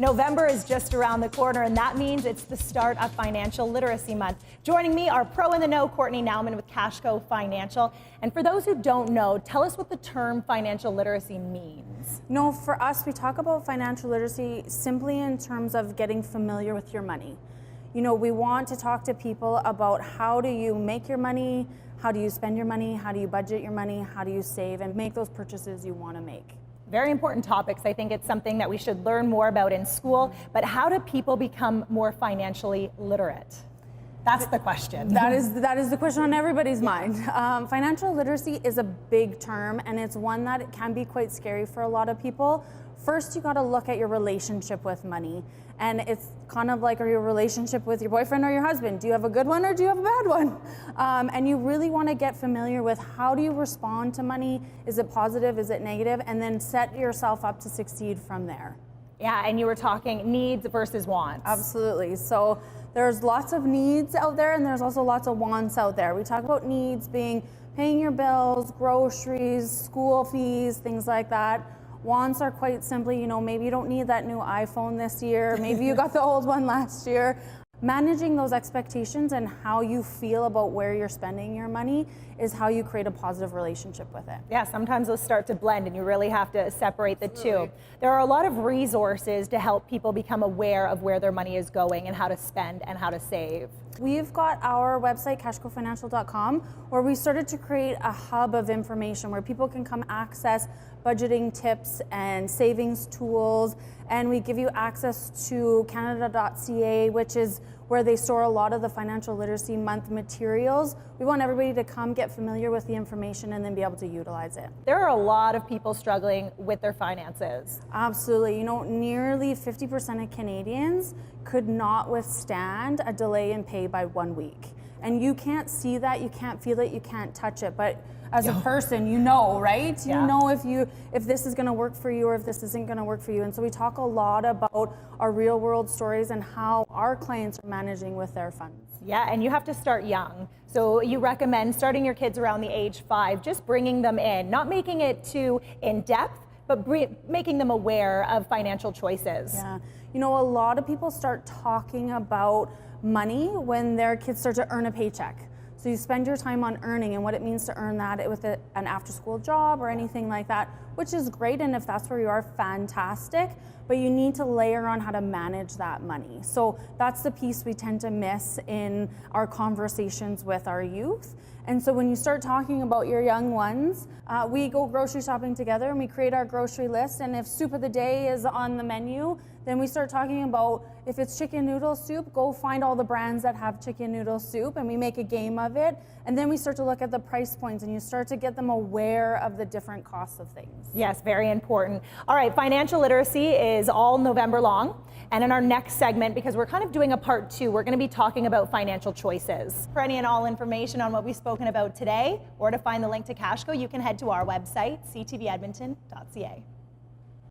November is just around the corner, and that means it's the start of Financial Literacy Month. Joining me are Pro in the Know, Courtney Nauman with Cashco Financial. And for those who don't know, tell us what the term financial literacy means. No, for us, we talk about financial literacy simply in terms of getting familiar with your money. You know, we want to talk to people about how do you make your money, how do you spend your money, how do you budget your money, how do you save and make those purchases you want to make. Very important topics. I think it's something that we should learn more about in school, but how do people become more financially literate? That's the question. That is the question on everybody's mind. Financial literacy is a big term, and it's one that can be quite scary for a lot of people. First, you got to look at your relationship with money. And it's kind of like your relationship with your boyfriend or your husband. Do you have a good one or do you have a bad one? And you really want to get familiar with how do you respond to money? Is it positive? Is it negative? And then set yourself up to succeed from there. Yeah, and you were talking needs versus wants. Absolutely. So there's lots of needs out there and there's also lots of wants out there. We talk about needs being paying your bills, groceries, school fees, things like that. Wants are quite simply, you know, maybe you don't need that new iPhone this year, maybe you got the old one last year. Managing those expectations and how you feel about where you're spending your money is how you create a positive relationship with it. Yeah, sometimes those start to blend and you really have to separate the two. There are a lot of resources to help people become aware of where their money is going and how to spend and how to save. We've got our website, cashcofinancial.com, where we started to create a hub of information where people can come access budgeting tips and savings tools, and we give you access to Canada.ca, which is where they store a lot of the Financial Literacy Month materials. We want everybody to come get familiar with the information and then be able to utilize it. There are a lot of people struggling with their finances. Absolutely. You know, nearly 50% of Canadians could not withstand a delay in pay by 1 week. And you can't see that, you can't feel it, you can't touch it, but as a person, you know, right? Yeah. You know if this is going to work for you or if this isn't going to work for you. And so we talk a lot about our real world stories and how our clients are managing with their funds. Yeah, and you have to start young. So you recommend starting your kids around the age 5, just bringing them in, not making it too in-depth, but making them aware of financial choices. Yeah, you know, a lot of people start talking about money when their kids start to earn a paycheck. So you spend your time on earning and what it means to earn that with an after-school job or anything like that, which is great, and if that's where you are, fantastic, but you need to layer on how to manage that money. So that's the piece we tend to miss in our conversations with our youth. And so when you start talking about your young ones, we go grocery shopping together and we create our grocery list, and if soup of the day is on the menu, then we start talking about if it's chicken noodle soup, go find all the brands that have chicken noodle soup, and we make a game of it. And then we start to look at the price points and you start to get them aware of the different costs of things. Yes, very important. All right, financial literacy is all November long. And in our next segment, because we're kind of doing a part 2, we're going to be talking about financial choices. For any and all information on what we've spoken about today, or to find the link to Cashco, you can head to our website, ctvedmonton.ca.